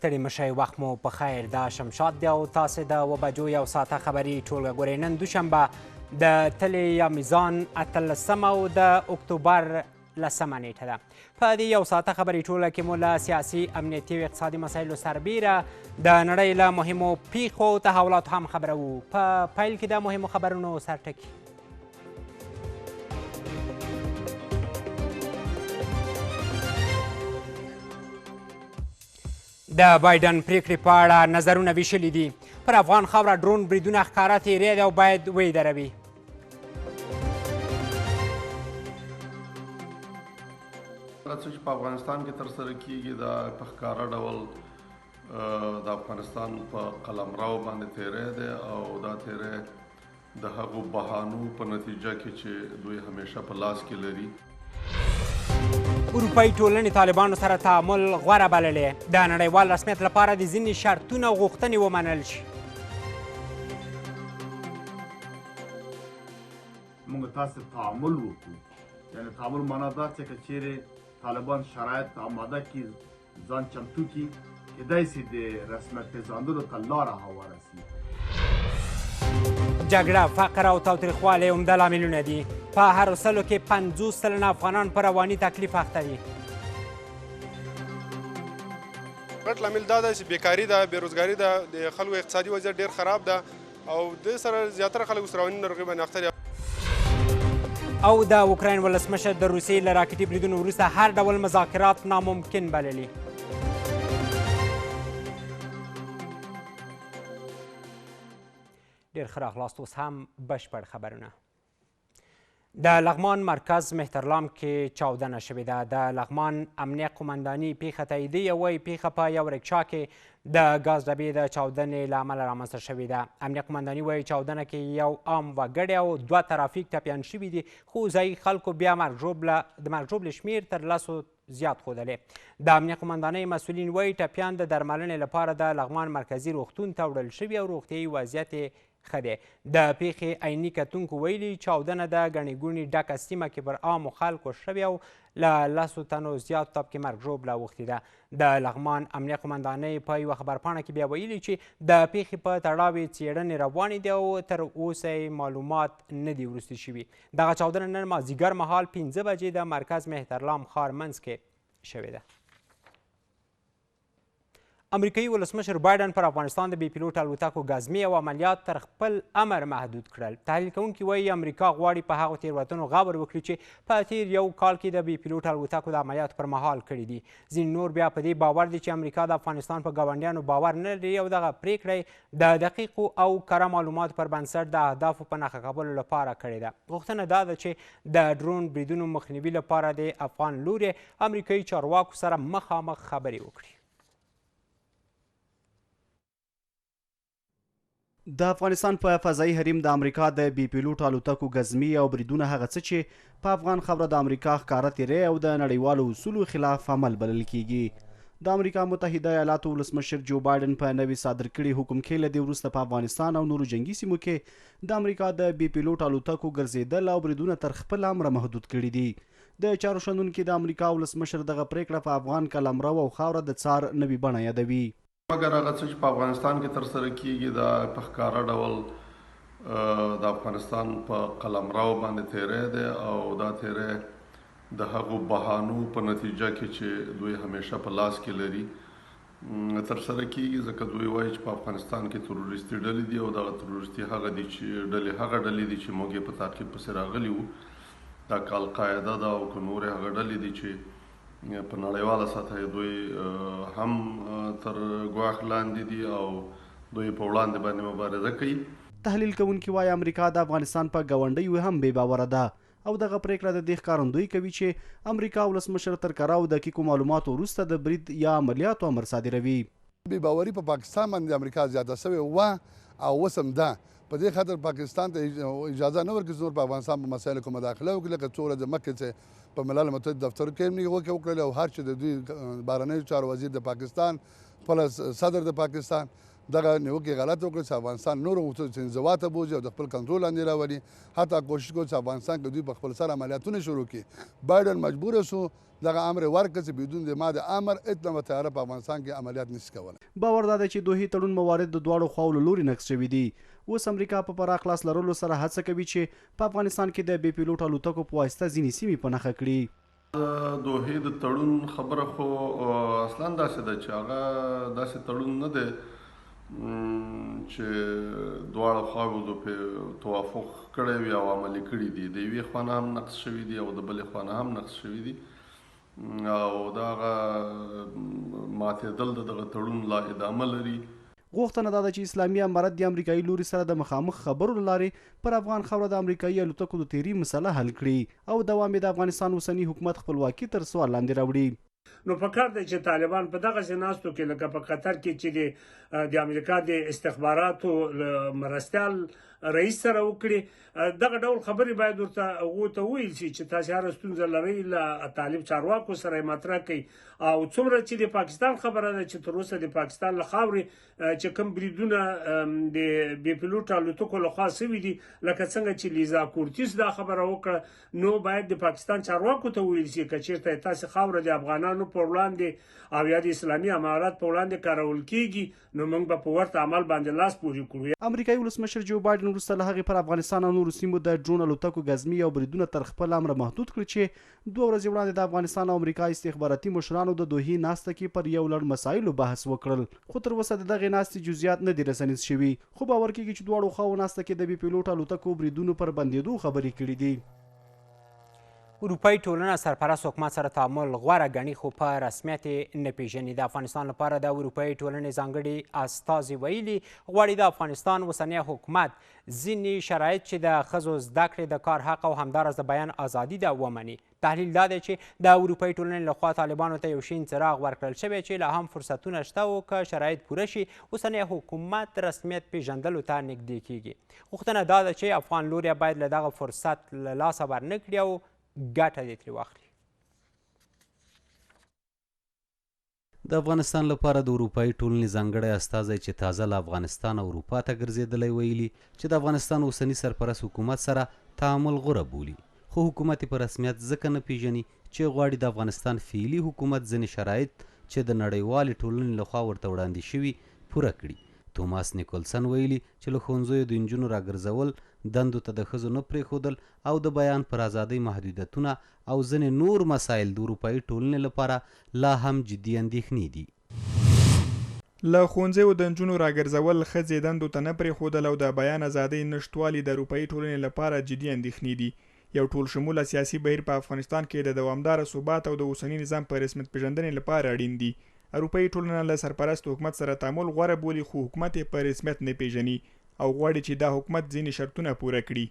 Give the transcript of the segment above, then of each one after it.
ستړي مشئ، وخت مو په خیر. دا شمشاد دی او تاسې د 7 بجو یو ساعته خبري ټولګه ګورئ. نن دوشنبه د تلې یا میزان 18 او د اکتوبر 10 نیټه ده. په دې یو ساعته خبري ټولګه کې مو له سیاسي، امنیتي او اقتصادي مسایلو سربیره د نړۍ له مهمو پیښو تحولاتو هم خبروو. په پیل کې د مهمو خبرونو سرټکي. د بایدن پریکړې په اړه نظرونه ویشلي دي. پر افغان خاوره ډرون بریدونه ښکاره تیری دی او باید ویې دروي. څه چې په افغانستان کې ترسره کیږي دا په ښکاره ډول د افغانستان په قلمرو باندې تیری دی او دا تیری د هغو بهانو په نتیجه کې چې دوی همیشه په لاس کې لري. اروپایي ټولنې طالبانو سره تعامل غوره بللې. د نړیوال رسمیت لپاره د ځینې شرطونه او غوښتنې ومنل شي. موږ تاسو تعامل وکړو، یعنې تعامل معنا دا چې که چیرې طالبان شرایط آماده کړي، ځان چمتو کړي، کیدای شي د رسمیت پېژندلو ته لاره هواره شي. جګړه، فقر او تاوتریخوالی عمده لاملونه دي. په هرو سلو کې 50 سلنه افغانان په رواني تکلیف اخته دي. غټ لامل دا ده چې بیکاري ده، بېروزګاري ده، د خلکو اقتصادي وضعیت ډېر خراب ده او د سره زیاتره خلک اوس رواني ناروغۍ باندې اخته دي. او د اوکراین ولسمشر د روسیې له راکټي بریدونو وروسته هر ډول مذاکرات ناممکن بللي. ډېر ښه راغلاست. اوس هم بشپړ خبرونه. د لغمان مرکز مهترلام کې چاودنه شوې ده. د لغمان امنیه قمنداني پیښه تاییدوي او وایي پیښه په یو رکشا کې د ګاز ډبې د چاودنې له امله رامنځته شوې ده. امنیه قمنداني وایي چاودنه کې یو عام وګړی او 2 ترافیک ټپیان شوي دي، خو ځایي خلکو بیا د مرګ ژوبلې شمېر تر 10 زیات ښودلی. د امنیه قمندانۍ مسؤلین وایي ټپیان د درملنې لپاره د لغمان مرکزي روغتون ته وړل شوي او روغتیایي وضعیت یې ښه دی. د پیښې عیني کتونکو ویلي چاودنه د ګڼې ګوڼې ډکه سیمه کې پر عامو خلکو شوې او له 10 تنو زیاتو ته پکې مرګ ژوبله اوښتې ده. د لغمان امنیه قمندانۍ په یوه خبرپاڼه کې بیا ویلي چې د پیښې په تړاو یې څېړنې روانې دي او تر اوسه یې معلومات نه دي وروستي شوي. دغه چاودنه نن مازدیګر مهال 5 بجې د مرکز مهترلام ښار منځ کې شوې ده. امریکایي ولسمشر بایدن پر افغانستان د بې پیلوټ الوتکو ګزمې او عملیات تر خپل امر محدود کړل. تحلیل کوونکي وایي امریکا غواړي په هغو تېروتنو غور وکړي چې په تېر یو کال کې د بې پیلوټ الوتکو د عملیاتو پر مهال کړي دي. ځینې نور بیا په دې باور دي چې امریکا د افغانستان په ګاونډیانو باور نه لري او دغه پریکړه د دقیقو او کره معلوماتو پر بنسټ د اهدافو په نښه کولو لپاره کړې ده. غوښتنه دا ده چې د ډرون بریدونو مخنیوي لپاره د افغان لوري امریکایي چارواکو سره مخامخ خبرې وکړي. د افغانستان په فضایي حریم د امریکا د بې پیلوټ الوتکو ګزمې او بریدونه هغه څه چې په افغان خاوره د امریکا ښکاره تیری او د نړیوالو اصولو خلاف عمل بلل کیږي. د امریکا متحده ایالاتو ولسمشر جو بایدن په نوي صادر کړي حکم کې له دې وروسته په افغانستان او نورو جنګي سیمو کې د امریکا د بې پیلوټ الوتکو ګرځېدل او بریدونه تر خپل امره محدود کړي دي. د چارو شنونکي د امریکا ولسمشر دغه پریکړه په افغان قلمرو او خاوره د څار نوي بڼه یادوي. مګر هغه څه چې په افغانستان کې ترسره کیږي دا په ښکاره ډول د افغانستان په قلمرو باندې تیری دی او دا تیری د هغو بهانو په نتیجه کې چې دوی همیشه په لاس کې لري ترسره کیږي، ځکه دوی وایي چې په افغانستان کې تروریستي ډلې دي او دغه تروریستي هغه ډلې دي چې موږ یې په تعقیب پسې راغلي وو. دا که القاعده ده او که نورې هغه ډلې دي چې په نړیواله سطحه دوی هم تر ګواښ لاندې دي او دوی په وړاندې باندې مبارزه کوي. تحلیل کوونکي وایي امریکا د افغانستان په ګاونډیو هم بې باوره ده او دغه پریکړه د دې ښکارندویي کوي چې امریکا ولسمشر تر کره او دقیقو معلوماتو وروسته د برید یا عملیاتو امر صادروي. بې باوري په پاکستان باندې امریکا زیاته سوې وه او اوس هم ده. په دې خاطر پاکستان ته اجازه نه ورکړي چې نور په افغانستان په مسایلو کې مداخله وکړي، لکه څو ورځې مخکې چې په ملل متحد دفتر کې نیوکې وکړلې او هر چې د دوی بهرنیو چارو وزیر د پاکستان پلس صدر د پاکستان دغه نیوکې غلط وکړه چې افغانستان نور غوښتل چې انزوا ته بوځي او د خپل کنټرول لاندې راولي. حتی کوشش کوي چې افغانستان کې دوی په خپل سر عملیاتونه شروع کړي. بایډن مجبوره شو دغه امر ورکړه چې بدون د ما د امر اطلاع طیاره په افغانستان کې عملیات نشي کولی. باور دا دی چې دوحې تړون موارد د دواړو خواو له لوري نقض شوي دي. اوس امریکا په پراخ لاس لرلو سره هڅه کوي چې په افغانستان کې د بې پیلوټ الوتکو په واسطه ځینې سیمې په نښه کړي. دوحې د تړون خبره خو اصلا داسې ده چې هغه داسې تړون نه دی چې دواړه خواوو په توافق کړی وي او عملي کړي دي. د یوې خوا نه هم نقض شوي دي او د بلې خوا نه هم نقض شوي دي او دغه ماتېدل د دغه تړون لا ادامه لري. غوښتنه دا ده چې اسلامي امارت د امریکایي لوري سره د مخامخ خبرو له لارې پر افغان خاوره د امریکایي الوتکو د تیري مسله حل کړي او دوام د افغانستان اوسني حکومت خپلواکي تر سوال لاندې راوړي. نو په کار دی چې طالبان په دغه ناستو کې لکه په قطر کې چې د امریکا د استخباراتو مرستیال رئیس سره وکړي دغه ډول خبرې باید ورته هغو ته وویل شي چې تاسې هره ستونزه لرئ له طالب چارواکو سره یې مطرح کړئ. او څومره چې د پاکستان خبره ده چې تر اوسه د پاکستان له خاورې چې کوم بریدونه د بې پیلوټ الوتکو لخوا سوي دي لکه څنګه چې لیزا کورتیس دا خبره وکړه نو باید د پاکستان چارواکو ته وویل شي که چېرته تاسې خاوره د افغانانو په وړاندې او یا د اسلامي امارت په وړاندې کارول کیږي نو موږ به په ورته عمل باندې لاس پورې کړو. امریکایي ولسمشر جو بایډن وروسته له هغې پر افغانستان او نورو سیمو د ډرون الوتکو ګزمي او بریدونه تر خپل امره محدود کړي چې 2 ورځې وړاندې د افغانستان او امریکا استخباراتي مشرانو د دوحې ناسته کې پر یو لړ مسایلو بحث وکړل. خو تر اوسه د دغې ناستې جزئیات نه دي رسنیز شوي. خو باور کېږي چې دواړو خواوو ناسته کې د بې پیلوټ الوتکو بریدونو پر بندېدو خبرې کړي دي. اروپایي ټولنه سرپرست حکومت سره تعامل غوره ګڼي خو په رسمیت یې نه پیژني. د افغانستان لپاره د اروپایي ټولنې ځانګړي استازي ویلي غواړي د افغانستان اوسنی حکومت ځینې شرایط چې د ښځو زده کړې د کار حق او همداراز د بیان ازادي ده ومني. تحلیل دا دی چې د اروپایي ټولنې لخوا طالبانو ته یو شین څراغ ورکړل شوی چې لا هم فرصتونه شته او که شرایط پوره شي اوسنی حکومت رسمیت پیژندلو ته نږدې کیږي. غوښتنه دا ده چې افغان لوری باید له دغه فرصت له لاسه ورنکړي او ګټه دې ترې واخلي. د افغانستان لپاره د اروپایي ټولنې ځانګړی استازی چې تازه له افغانستان او اروپا ته ګرځېدلی ویلي چې د افغانستان اوسني سرپرست حکومت سره تعامل غوره بولي خو حکومت یې په رسمیت ځکه نه پیژني چې غواړي د افغانستان فعلي حکومت ځینې شرایط چې د نړیوالې ټولنې لخوا ورته وړاندې شوي پوره کړي. توماس نیکولسن ویلي چې له ښوونځیو د نجونو راګرځول دندو ته د ښځو نه پرېښودل او د بیان پر ازادۍ محدودیتونه او ځینې نور مسایل د اروپایي ټولنې لپاره لا هم جدي اندېښنې دي. له ښوونځیو د نجونو راګرځول ښځې دندو ته نه پرېښودل او د بیان ازادۍ نشتوالي د اروپایي ټولنې لپاره جدي اندېښنې دي. یو ټول شموله سیاسي بهیر په افغانستان کې د دوامداره ثبات او د اوسني نظام په رسمیت پیژندنې لپاره اړین دي. اروپایي ټولنه له سرپرست حکومت سره تعامل غوره بولي خو حکومت یې په رسمیت نه پیژني او غواړي چې دا حکومت ځینې شرطونه پوره کړي.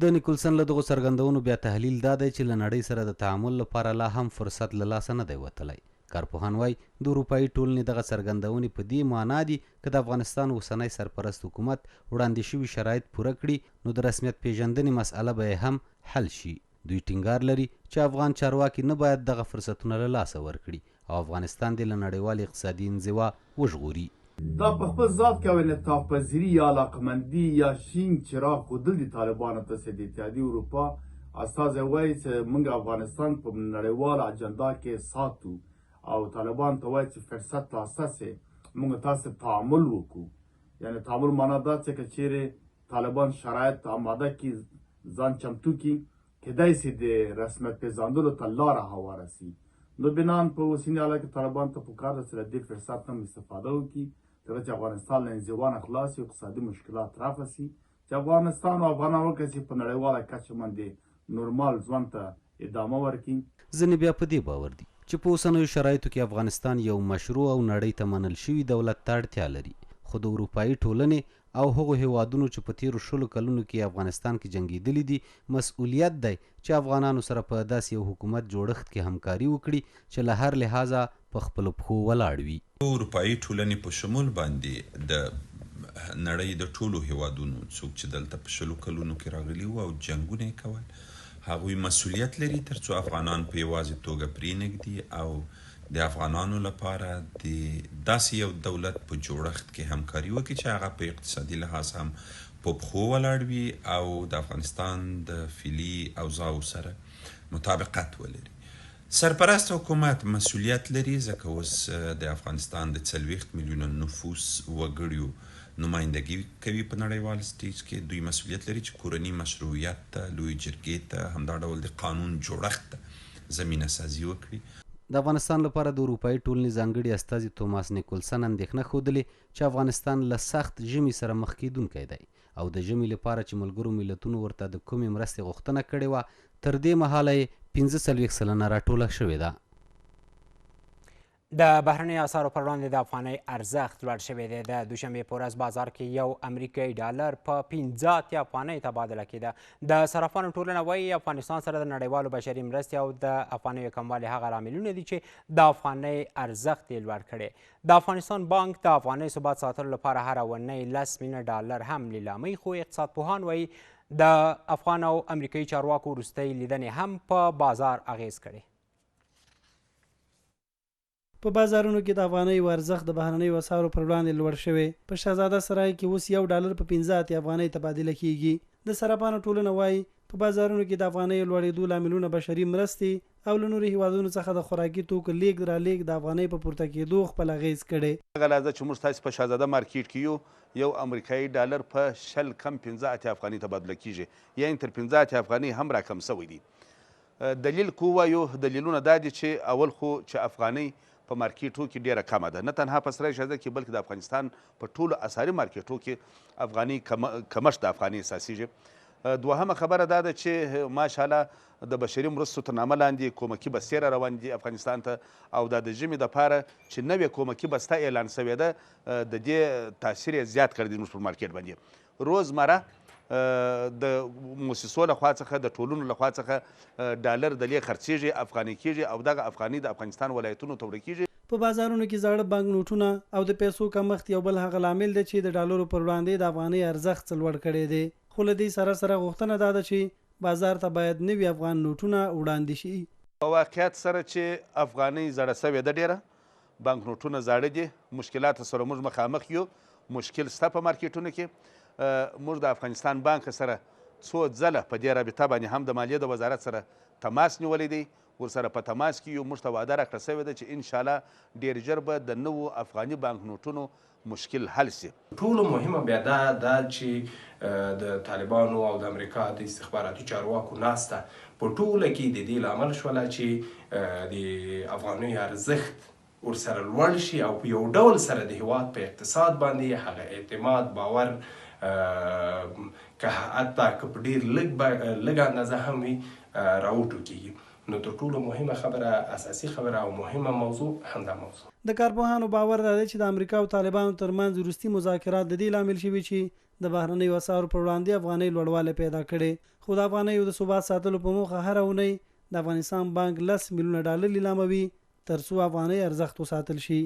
د نیکولسن له دغو څرګندونو بیا تحلیل دا دی چې له نړۍ سره د تعامل لپاره لا هم فرصت له لاسه نه دی وتلی. کارپوهان وایي د اروپایي ټولنې دغه څرګندونې په دې معنا دي که د افغانستان اوسنی سرپرست حکومت وړاندې شوي شرایط پوره کړي نو د رسمیت پیژندنې مسئله به یې هم حل شي. دوی ټینګار لري چې افغان چارواکي نه باید دغه فرصتونه له لاسه ورکړي او افغانستان دې له نړیوال اقتصادي انزوا وژغوري. دا په خپل ذات کې او انعطاف پذیري یا علاقمندي یا شین چراغ ښودل د طالبانو ته چې د اتحادیې اروپا استازی وایي چې موږ افغانستان په نړیواله اجنډا کې ساتو او طالبان ته وایي چې فرصت ته اساس موږ تاسو تعامل وکړو. یعنی تعامل معنا دا چې که چیرې طالبان شرایط آماده کړي ځان چمتو کړي کیدای شي د رسمیت پېژندلو ته لاره هواره سي. نو بنان په اوسني حالت کې طالبان ته پکار ده چې له دې فرصت نه استفاده وکړي ترڅو چې افغانستان له انزوا نه خلاص شي او اقتصادي مشکلات رفع شي چې افغانستان او افغانان وکړي چې په نړیواله کچه باندې نورمال ژوند ته ادامه ورکړي. ځینې بیا په دې باور دي چې په اوسنیو شرایطو کې افغانستان یو مشروع او نړۍ ته منل شوي دولت ته اړتیا لري خو د اروپایي ټولنې او هغو هیوادونو چې په تیرو 10 کلونو کې افغانستان کې جنګېدلي دي مسؤلیت دی چې افغانانو سره په داسې یو حکومت جوړښت کې همکاري وکړي چې له هر لحاظه په خپلو پښو ولاړ وي. اروپایي ټولنې په شمول باندې د نړۍ د ټولو هیوادونو څوک چې دلته په 10 کلونو کې راغلي وو او جنګونه یې کول هغوی مسؤلیت لري ترڅو افغانان په یوازې توګه پرېنږدي او د افغانانو لپاره د داسې یو دولت په جوړښت کې همکاري وکړي چې هغه په اقتصادي لحاظ هم په پښو ولاړ وي او د افغانستان د فعلي اوضاعو سره مطابقت ولري. سرپرست حکومت مسؤلیت لري ځکه اوس د افغانستان د 40 میلیونه نفوس وګړیو نمایندګي کوي په نړیوال سټیج کې. دوی مسؤلیت لري چې کورني مشروعیت ته، لوی جرګې ته، همدا ډول د قانون جوړښت ته زمینه سازي وکړي. د افغانستان لپاره د اروپایي ټولنې ځانګړي استازي توماس نیکولسن اندېښنه ښودلې چې افغانستان له سخت ژمي سره مخ کیدونکی دی او د ژمي لپاره چې ملګرو ملتونو ورته د کومې مرستې غوښتنه کړې وه، تر دې مهاله یې 45 سلنه راټوله شوې ده. د بهرنۍ اسعارو پر وړاندې د افغانۍ ارزښت لوړ شوی دی. د دوشنبې په ورځ بازار کې یو امریکایي ډالر په 15 افغانۍ تبادله کېده. د صرافانو ټولنه وایي افغانستان سره د نړیوالو بشري مرستې او د افغانیو کموالي هغه لاملونه دي چې د افغانۍ ارزښت یې لوړ کړی. د افغانستان بانک د افغانۍ ثبات ساتلو لپاره هره اونۍ 10 میلیونه ډالر هم لیلاموي، خو اقتصادپوهان وایي د افغان او امریکایي چارواکو وروستۍ لیدنې هم په بازار اغیز کړی. په بازارونو کې د افغانۍ ارزښت د بهرنیو اسعارو پر وړاندې لوړ شوی. په شهزاده سرای کې اوس یو ډالر په 15 افغانۍ تبادله کیږي. د صرافانو ټولنه وایي په بازارونو کې د افغانۍ لوړېدو لاملونه بشري مرستې او له نورو هیوادونو څخه د خوراکي توکو لیږد رالېږد د افغانۍ په پورته کېدو خپل اغیز کړی. هغه لحظه چې موږ تاسې په شهزاده مارکیټ کې یو امریکایي ډالر په 15 افغانۍ تبادله کیږي، یعنې تر 15 افغانۍ هم راکم شوی دی. دلیل کو وایو، دلیلونه دا دي چې اول خو چې افغانۍ په مارکیټو کې ډیره کمه ده، نه تنها په سرای شهزاده کې بلکې د افغانستان په ټولو اسعاري مارکیټو کې افغاني کمښت د افغانۍ احساسیږي. دوهمه خبره دا ده چې ماشاءالله د بشري مرستو تر نامه لاندې کومکي بستې را روان دي افغانستان ته، او دا د ژمي دپاره چې نوې کومکي بسته اعلان شوې ده د دې تاثیر یې زیات کړی دی زموږ پر مارکیټ باندې. روزمره د مؤسسو لخوا څخه د ټولنو لخوا څخه ډالر د لې خرڅیږي، افغاني کیږي او دغه افغاني د افغانستان ولایتونو ته ورکیږي. په بازارونو کې زاړه بانک نوټونه او د پیسو کمښت یو بل هغه لامل دی چې د ډالرو پر وړاندې د افغانۍ ارزښت لوړ کړی دی. خو له دې سره سره غوښتنه دا ده چې بازار ته باید نوي افغان نوټونه وړاندې شي. په واقعیت سره چې افغانۍ زړه سوې ده ډېره، بانک نوټونه زاړه دي، مشکلاتو سره موږ مخامخ یو، مشکل شته په مارکیټونو کې. موږ د افغانستان بانک سره څو ځله په دې رابطه باندې هم د مالیې د وزارت سره تماس نیولی دی، ورسره په تماس کې یو موږ ته وعده راکړه شوې ده چې انشاءالله ډېر ژر به د نوو افغاني بانک نوټونو مشکل حل سي. ټولو مهمه بیا دا چې د طالبانو او د امریکا د استخباراتي چارواکو ناسته په ټوله کې د دې لامل شوله چې د افغانۍ ارزښت ورسره لوړ شي او په یو ډول سره د هیواد په اقتصاد باندې هغه اعتماد، باور که حتی که په ډېر لږ اندازه هم وي راوټوکېږي. نو تر ټولو مهمه خبره، اساسي خبره او مهمه موضوع همدا موضوع. د کارپوهانو باور دا دی چې د امریکا او طالبانو ترمنځ وروستي مذاکرات د دې لامل شوي چې د بهرنیو اسعارو پر وړاندې افغانۍ لوړوالی پیدا کړي. خو د افغانیو د ثبات ساتلو په موخه هره اونۍ د افغانستان بانک 10 میلیونه ډالر لیلاموي تر څو افغانۍ ارزښت وساتل شي.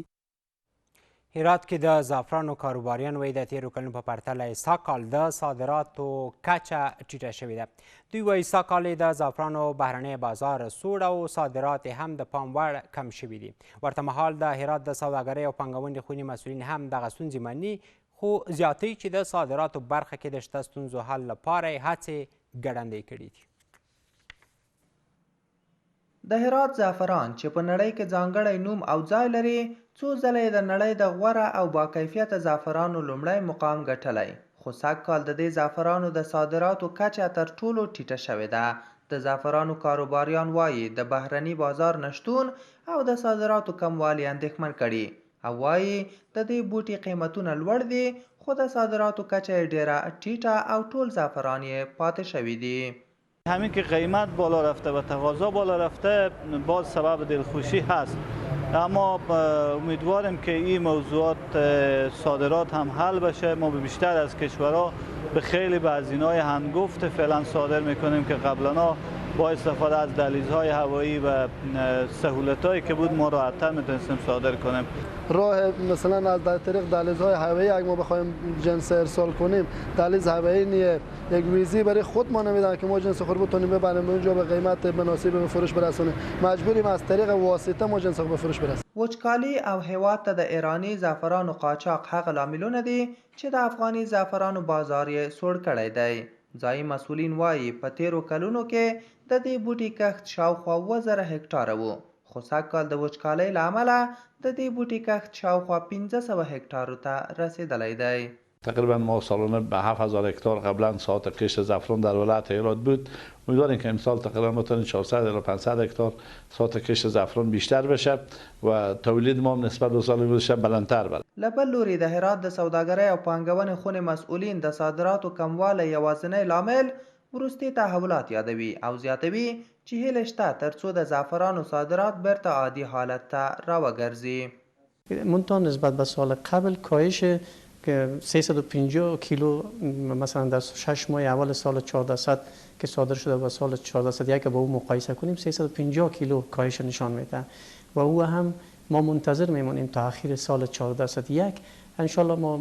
هرات کې د زعفرانو کاروباریان وایي د تیرو کلونو په پرتله سږکال د صادراتو کچه ټیټه شوې ده. دوی وایي سږکال د زعفرانو بهرنی بازار سوړ او صادرات هم د پام وړ کم شوي دي. ورته مهال د هرات د سوداګرۍ او پانګونې خونې مسؤلین هم دغه ستونزې مني، خو زیاتوي چې د صادراتو برخه کې د شته ستونزو حل لپاره یې هڅې ګړندۍ کړي دي. د هرات زعفران چې په نړۍ کې ځانګړی نوم او ځای لري، څو ځله د نړۍ د غوره او باکیفیته زعفرانو لومړی مقام ګټلی، خو سږکال د دې زعفرانو د صادراتو کچه تر ټولو ټیټه شوې ده. د زعفرانو کاروباریان وایي د بهرني بازار نشتون او د صادراتو کموالی اندېښمن کړي او وایي د دې بوټي قیمتونه لوړ دي، خو د صادراتو کچه یې ډیره ټیټه او ټول زعفران یې پاتې شوي دي. همین که قیمت بالا رفته و تقاضا بالا رفته باز سبب دلخوشی هست، اما امیدواریم که این موضوعات صادرات هم حل بشه. ما به بیشتر از کشورها به خیلی به هزینه‌های هنگفت فعلا صادر میکنیم که قبلا با استفاده از دهلیزهای هوایی و سهولت‌هایی که بود ما راحت‌تر میتونستیم صادر کنیم. راه مثلا از طریق دهلیزهای هوایی اگه ما بخوایم جنس ارسال کنیم، دهلیز هوایی نیه، یک ویزی برای خود ما نمیدن که ما جنس خود بتونیم ببریم اونجا به قیمت مناسب به فروش برسونیم. مجبوریم از طریق واسطه ما جنس به فروش برسونیم. وچکالي او هیواد ته د ایرانی زعفرانو قاچاق هغه لاملونه دي چې د افغاني زعفرانو بازار یې سوړ کړی دی. ځایي مسؤلین وایي په تیرو کلونو کې د دې بوټي کښت شاوخوا 2000 هکټاره و، خو سږ کال د وچکالۍ له امله د دې بوټي کښت شاوخوا 1500 هکټارو ته رسیدلی دی. تقریبا ما سالانه به 7000 هکتار قبلا ساعت کشت زعفران در ولایت هرات بود. امیدواریم که امسال تقریبا بتونیم 400 الی 500 هکتار ساعت کشت زعفران بیشتر بشه و تولید ما نسبت به سال گذشته بلندتر بشه. له بل لوري د هرات د سوداګرۍ او پانګونې خونې مسؤلین د صادراتو کموالی یوازینی لامل وروستي تحولات یادوي او زیاتوي چې هیله شته ترڅو د زعفرانو صادرات بیرته عادي حالت ته راوګرځي. منتها نسبت به سال قبل کاهش که 350 کیلو مثلا در 6 ماه اول سال 1400 که صادر شده و سال 1401 با او مقایسه کنیم 350 کیلو کاهش نشان میده و او هم ما منتظر میمونیم تا اخیر سال 1401. انشالله ما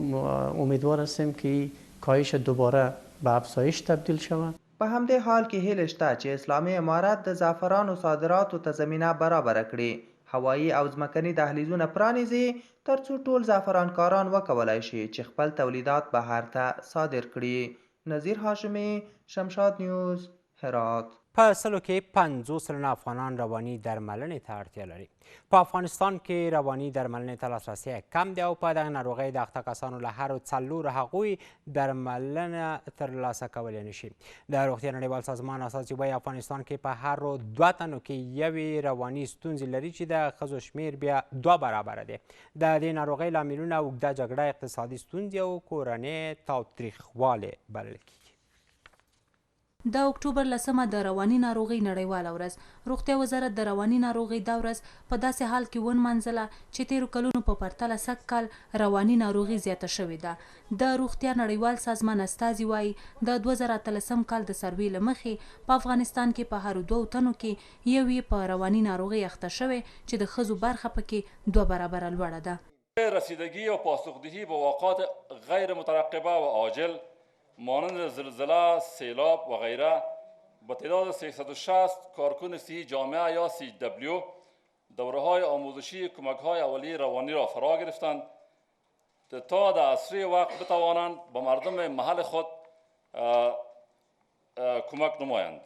امیدوار هستیم که کاهش دوباره به افزایش تبدیل شود. په همدې حال کې هیله شته چې اسلامي امارت د زعفرانو صادراتو ته زمینه برابره کړي، هوایی او ځمکني دهلیزونه پرانیزي ترڅو ټول زعفرانکاران وکولای شي چې خپل تولیدات بهر ته صادر کړي. نظیر هاشمی، شمشاد نیوز، هرات. په سلو کې 50 سلنه افغانان رواني درملنې ته اړتیا لري. په افغانستان کې رواني درملنې ته لاسرسی کم دی او په دغه ناروغۍ د اخته کسانو له هرو 4 هغوی درملنه ترلاسه کولی نشي. د روغتیا نړیوال سازمان اساس وایي افغانستان کې په هرو 2 تنو کې یوې رواني ستونزې لري چې د ښځو شمیر بیا 2 برابره دی. د دې ناروغۍ لاملونه اوږده جګړه، اقتصادي ستونزې او کورنۍ تاوتریخوالی بلل کېږي. د اکتوبر 10 د رواني ناروغۍ نړیواله ورځ. روغتیا وزارت د رواني ناروغۍ دا ورځ په داسې حال کې ونمانځله چې تیرو کلونو په پرتله سږ کال رواني ناروغي زیاته شوې ده. د روغتیا نړیوال سازمان استازي وایي د 2013 کال د سروې له مخې په افغانستان کې په هرو 2 تنو کې یو په رواني ناروغۍ اخته شوی چې د ښځو برخه پکې 2 برابره لوړه ده. رسیدگی و پاسخدهی به واقعات غیر مترقبه و عاجل مانند زلزله، سیلاب و غیره با تعداد 360 کارکن صحی جامعه یا CW دوره‌های آموزشی کمک‌های اولیه روانی را فرا گرفتند تا در اسرع وقت بتوانند به مردم محل خود کمک نمایند.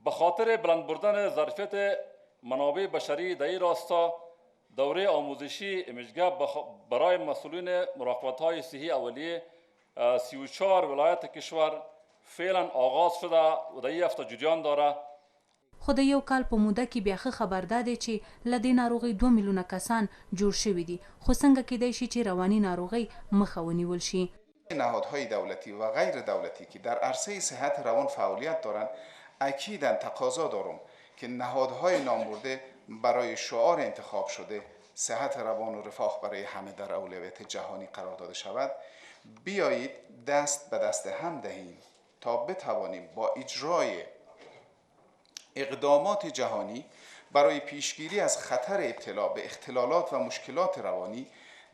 به خاطر بلند بردن ظرفیت منابع بشری در این راستا دوره آموزشی ایمیجگپ برای مسئولین مراقبت‌های صحی اولیه 34 ولایت کشور فعلا آغاز شده و در این هفته جریان داره. خو د یو کال په موده کې بیا ښه خبر ده دی چې له دې ناروغۍ 2 میلیونه کسان جوړ شوي دي، خو څنګه کیدای شي چې رواني ناروغۍ مخه ونیول شي؟ نهادهای دولتی و غیر دولتی که در عرصه صحت روان فعالیت دارند اکیداً تقاضا دارم که نهادهای نامبرده برای شعار انتخاب شده صحت روان و رفاه برای همه در اولویت جهانی قرار داده شود بیایید دست به دست هم دهیم تا بتوانیم با اجرای اقدامات جهانی برای پیشگیری از خطر ابتلا به اختلالات و مشکلات روانی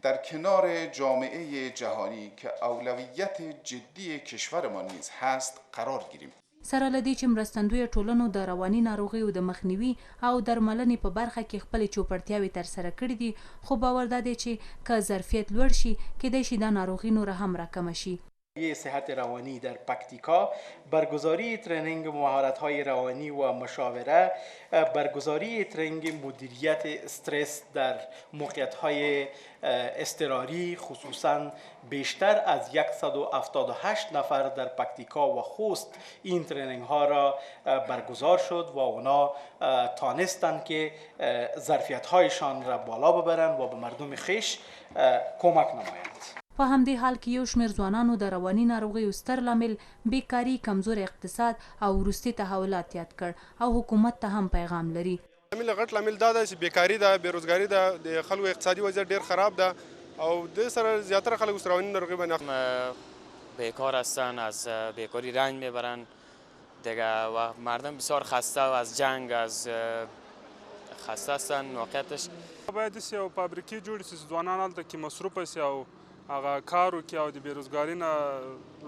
در کنار جامعه جهانی که اولویت جدی کشورمان نیز هست قرار گیریم. سره له دې چې مرستندویه ټولنو د رواني ناروغیو د مخنیوي او درملنې په برخه کې خپلې چوپړتیاوې ترسره کړې دي، خو باور دا دی چې که ظرفیت لوړ شي کیدای شي دا ناروغي نوره هم راکمه شي. صحت روانی در پکتیکا، برگزاری ترنینگ مهارت‌های روانی و مشاوره، برگزاری ترنینگ مدیریت استرس در موقعیت‌های اضطراری، خصوصا بیشتر از 178 نفر در پکتیکا و خوست این ترنینگ ها را برگزار شد و اونا تانستند که ظرفیت هایشان را بالا ببرند و به مردم خویش کمک نمایند. په همدې حال کې یو شمېر ځوانانو د رواني ناروغیو ستر لامل بیکاري، کمزور اقتصاد او وروستي تحولات یاد کړ او حکومت ته هم پیغام لري. غټ لامل دا ده چې بیکاري ده، بېروزګاري ده، د خلکو اقتصادي وضعیت ډېر خراب ده او د سره زیاتره خلک اوس رواني ناروغۍ باندې بیکار هستن، از بیکاری رنج میبرن دیگه و مردم بسیار خسته و از جنگ از خسته هستن واقعیتش. باید داسې یو فابریکې جوړې شي چې ځوانان هلته کې مصروفه شي او هغه کار وکړي او د بېروزګاري نه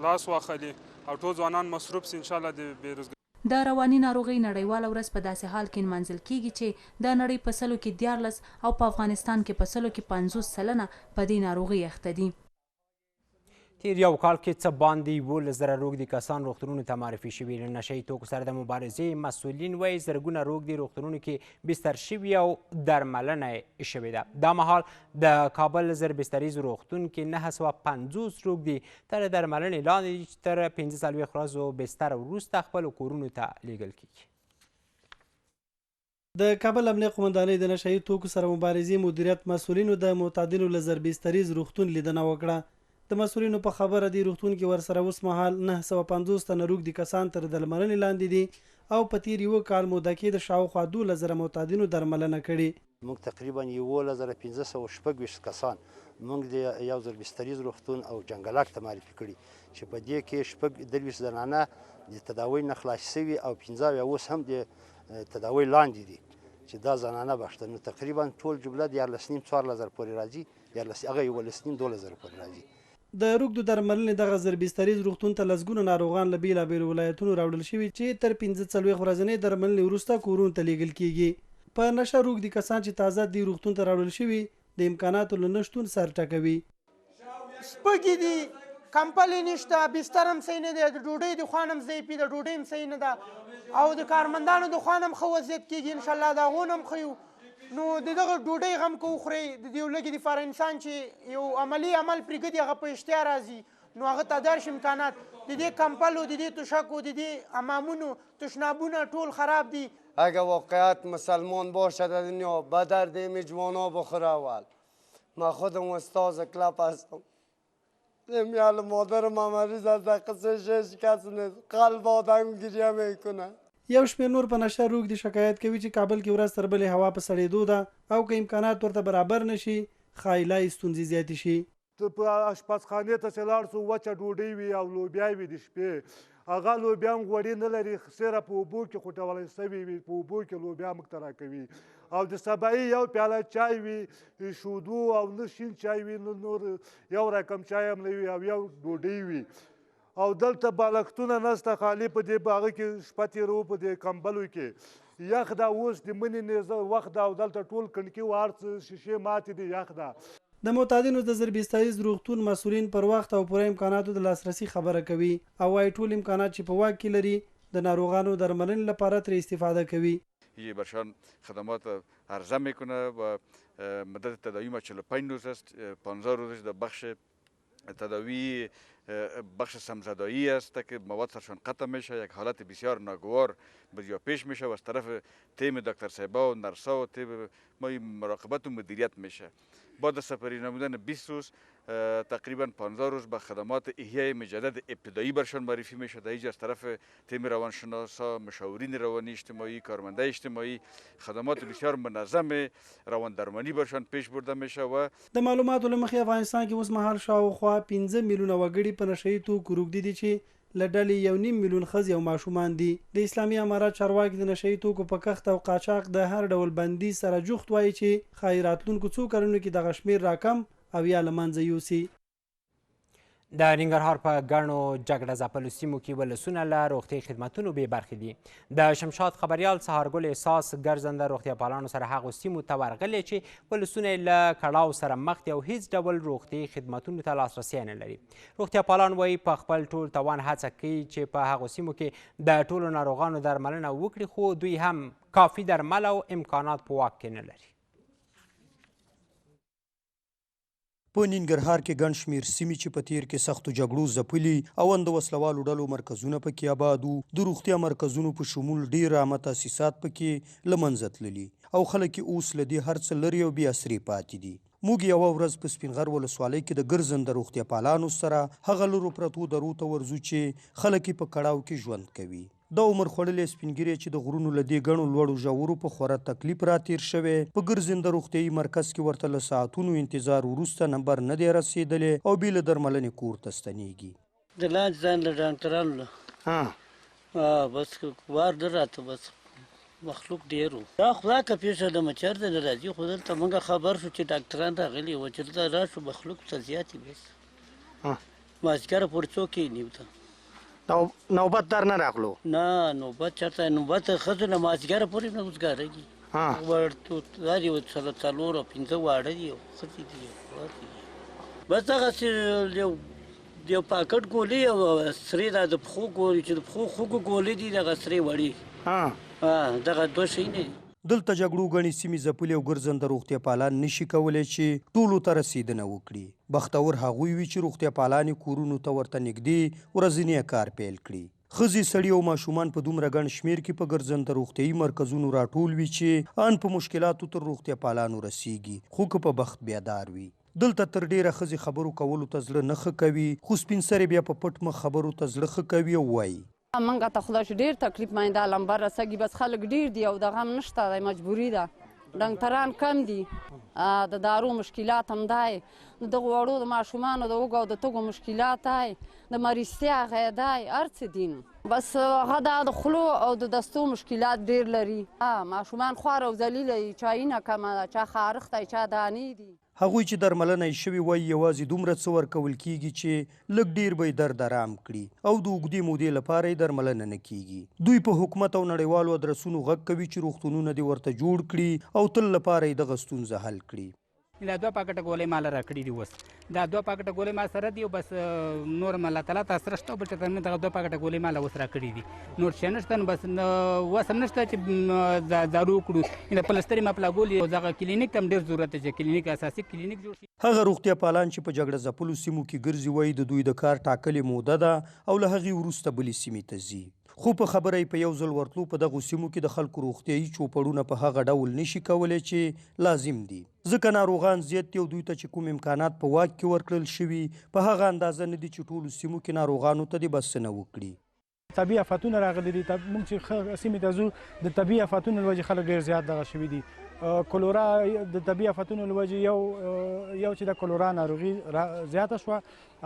لاس واخلي او ټول ځوانان مصروف شي انشاءالله د بېروزګاري. د رواني ناروغۍ نړیواله ورځ په داسې حال کې نمانځل کیږي چې د نړۍ په سلو کې 14 او په افغانستان کې په سلو کې 50 سلنه په دې ناروغۍ اخته دي. تیر یو کال کې څه باندې 11,000 روږدي کسان روغتونونو ته معرفي شوي. له نشهیي توکو سره د مبارزې مسؤلین وایي زرګونه روږدي روغتونونو کې بستر شوي او درملنه یې شوې ده. دا مهال د کابل زربستریز روغتون کې 950 روږدي تر درملنې لاندې دي چې تر 45 ورځو بستر وروسته خپلو کورونو ته لیږل کیږي. د کابل امنیه قومندانۍ د نشهیي توکو سره مبارزې مدیریت مسؤلینو د معتادینو له زربستریز روغتون لیدنه وکړه. د مسؤلینو په خبره دی روغتون کې ورسره اوس مهال 950 تنه روږدي کسان تر درملنې لاندې دي او په تیر یو کال موده کې د شاوخوا 12,000 معتادینو درملنه کړې. موږ تقریبا 11,526 کسان موږ د یو زربستریز روغتون او جنګلک ته معرفي کړي چې په دې کې 23 زنانه د تداوی نه خلاص شوي او 15 اوس هم د تداوی لاندې دي چې دا زنانه بخته. نو تقریبا ټول جمله د 11,000 پورې راځي، هغه 11,000 پورې راځي. د روږدو درملنې دغه زربستریز روغتون ته لسګونه ناروغان له بېلابېلو ولایتونو راوړل شوي چې تر 45 ورځنۍ درملنې وروسته کورونو ته لیږل کیږي. په نشه روږدي کسان چې تازه دې روغتون ته راوړل شوي د امکاناتو له نشتون سر ټکوي. سپږې دي، کمپلې نشته، بستر هم صحیح نه دی، د ډوډۍ د خوان هم ضعیفي ده، ډوډۍ هم صحیح نه ده او د کارمندانو د خوان هم ښه وضعیت کېږي انشاءالله د هغو نه هم ښه یو. نو د دغه ډوډۍ غم که وخورئ د دې یو لږې دپاره انسان چې یو عملي عمل پرېږدي هغه په اشتیا راځي نو هغه ته درش امکانات د دې کمپلو د دې تشکو د دې حمامونو تشنابونه ټول خراب دي. اگه واقعیت مسلمان باشد در دنیا به درد جوانا بخوره. اول من خودم استاد کلاب هستم، میال مادرم مریض از قصه 6 کس نیست، قلب آدم گریه میکنه. یو شمېر نور په نشه روږدي شکایت کوي چې کابل کې ورځ تر بلې هوا په سړېدو ده او که امکانات ورته برابر نشي ښایي لا یې ستونزې زیاتې شي. په اشپزخانې ته چې لاړ شو وچه ډوډۍ وي او لوبیا وي د شپې، هغه لوبیا هم غوړي نه لري، صرف په اوبو کې خوټولی سوي وي، په اوبو کې لوبیا موږ ته راکوي او د سبایي یو پیاله چای وي، شودو او نه شین چای وي، نه نور یو رقم چای هم نه وي او یو ډوډۍ وي او دلته بالښتونه نسته خالي په دې هغه کې شپه تېرو په دې کمبلو کې یخ ده. اوس د مني نیزه وخت ده او دلته ټول کڼکي و هر څه شیشې ماتې دي، یخ ده. د معتادینو د زربستریز روغتون مسؤلین پر وخت او پوره امکاناتو د لاسرسي خبره کوي او وايي ټول امکانات چې په واک کې لري د ناروغانو درملنې لپاره ترې استفاده کوي. برشان خدمات عرضه میکنه و مدت تداوی ما 45 روز است، 15 روزش در بخش تداوی بخش سمزدایی است که مواد سرشان قطع میشه، یک حالت بسیار ناگوار بسیار پیش میشه و از طرف تیم دکتر صاحبا و نرسا و تیم ما مراقبت و مدیریت میشه. بعد از سپری نمودن 20 روز تقریبا 15 روز به خدمات احیای مجدد ابتدایی برشان معرفی میشه. در اینجا از طرف تیم روانشناسا، مشاورین روانی اجتماعی، کارمندای اجتماعی خدمات بسیار منظم روان درمانی برشان پیش برده میشه. و د معلوماتو له مخې افغانستان کې اوس مهال شاوخوا 15 میلیونه وګړي په نشهیي توکو روږدي دي چې له ډلې 1.5 میلیون ښځې او ماشومان دي. د اسلامي امارات چارواکي د نشهیي توکو په کښت او قاچاق د هر ډول بندي سره جوخت وایي چې ښایي راتلونکو څو کلونو کې دغه شمېر راکم او یا له منځه یوسي. د ننګرهار په ګڼو جګړه ځپلو سیمو کې ولسونه له روغتیایي خدمتونو بې برخې دي. د شمشاد خبریال سهارګل احساس ګرځنده روغتیا پالانو سره هغو سیمو ته ورغلی چې ولسونه یې له کړاو سره مخ دي او هیڅ ډول روغتیایي خدمتونو ته لاسرسی نه لري. روغتیا پالان وایي په خپل ټول توان هڅه کوي چې په هغو سیمو کې د ټولو ناروغانو درملنه وکړي، خو دوی هم کافي درمل او امکانات په واک کې نه لري. په ننګرهار کې ګڼ شمېر سیمې چې په تیر کې سختو جګړو ځپلي او د وسلوالو ډلو مرکزونه پکې آباد وو، د روغتیا مرکزونو په شمول ډېر عامه تاسیسات پکې له منځه تللي او خلک یې اوس له دې هر څه لرې او بې اثرې پاتې دي. موږ یوه ورځ په سپین غر ولسوالۍ کې د ګرځنده روغتیا پالانو سره هغه لرو پرتو درو ته ورځو چې خلک یې په کړاو کې ژوند کوي. د عمر خوړلې سپینګیری چې د غرونو له دې ګڼو لوړو ژورو په خورا تکلیف راتیر شوی، په ګرځنده روغتیایي مرکز کې ورته له ساعتونو انتظار وروسته نمبر نه دی رسېدلی او بې له درملنې کور ته ستنېږي. د لاندې ځان له ډاکټرانو بس وار نه راته بس مخلوق ډېر و دا خدا که پیښه ده چېرته نه راځي خو دلته موږ خبر شو چې ډاکټران راغلي وو چې دلته راشو مخلوق څه زیات وي بس مازدیګره پورې څوک کښېني ورته نوبت در نه راغلو نه نوبت چېرته نوبت ښځو نه مازدیګره پورې نه وزګاره دي دا دي څلور او پنځه واړه دي او ښځې دي بس دغسې یو پاکټ ګولۍ او سرې دا د پښو ګولۍ چې د پښو خوږو ګولۍ دي دغه سرې وړې دغه دوه شی نه دي دلته جګړو ګڼې سیمې ځپلې او ګرځنده روغتیا پالان نشي کولی چې ټولو ته رسېدنه وکړي. بختور هغوی وي چې روغتیا پالانې کورونو ته ورته نږدې ورځنی کار پیل کړي. ښځې سړي او ماشومان په دومره ګڼ شمېر کې په ګرځنده روغتیایي مرکزونو راټول وي چې ان په مشکلاتو تر روغتیا پالانو رسیږي خو که په بخت بیدار وي. دلته تر ډیره ښځې خبرو کولو ته زړه نه ښه کوي خو سپین سرې بیا په پټ مخ خبرو ته زړه ښه کوي او وایي منګه ته خدای ډېر تکلیف مینده لمبر رسېږي بس خلک ډېر دي او دغه هم نشته دی مجبوري ده ډاکټران کم دي د دارو مشکلات هم دی د دغو وړو د ماشومانو د اوږو او د تږو مشکلات دی د مریضتیا هغه دی هر څه دي بس هغه د خولو او د دستو مشکلات ډېر لري ماشومان خوار او ذلیله دي چا اینه کمه ده چا خارښ دی چا دانې دي هغوی چې درملنه یې شوي وایي یوازې دومره څه ورکول کیږي چې لږ ډیر به یې درد آرام کړي او د اوږدې مودې لپاره یې درملنه نه کیږي. دوی په حکومت او نړیوالو ادرسونو غږ کوي چې روغتونونه دې ورته جوړ کړي او تل لپاره یې دغه ستونزه حل کړي. دا 2 پاکټه ګولۍ مال راکړي دي اوس دا 2 پاکټه ګولۍ ما سره دي او بس نور الله تعالی تاسو سره شته بل چې دغه 2 پاکټه ګولۍ مال اوس راکړي دي نور شي نشته بس اوس هم نشته چې دارو کړو د پلستري مپلا ګولۍ او دغه کلینیک هم ډېر ضرورت دی چې کلینیک اساسي کلینیک جوړ شي. هغه روغتیا پالان چې په جګړه ځپلو سیمو کې ګرځي وایي د دوی د کار ټاکلې موده ده او له هغې وروسته بلې سیمې ته ځي خو په خبره یې په یو ځل ورتلو په دغو سیمو کې د خلکو روغتیایي چوپړونه په هغه ډول نشي کولی چې لازم دي ځکه ناروغان زیات دي او دوی ته چې کوم امکانات په واک کې ورکړل شوي په هغه اندازه نه دي چې ټولو سیمو کې ناروغانو ته دې بس نه وکړي. طبیعي آفتونه راغلي دي موږ چې سیمې ته ځو د طبیعي آفتونو له وجې خلک ډېر زیات دغه شوي دي کولورا د طبیعي آفتونو له وجې یو چې د کولورا ناروغي زیاته شوه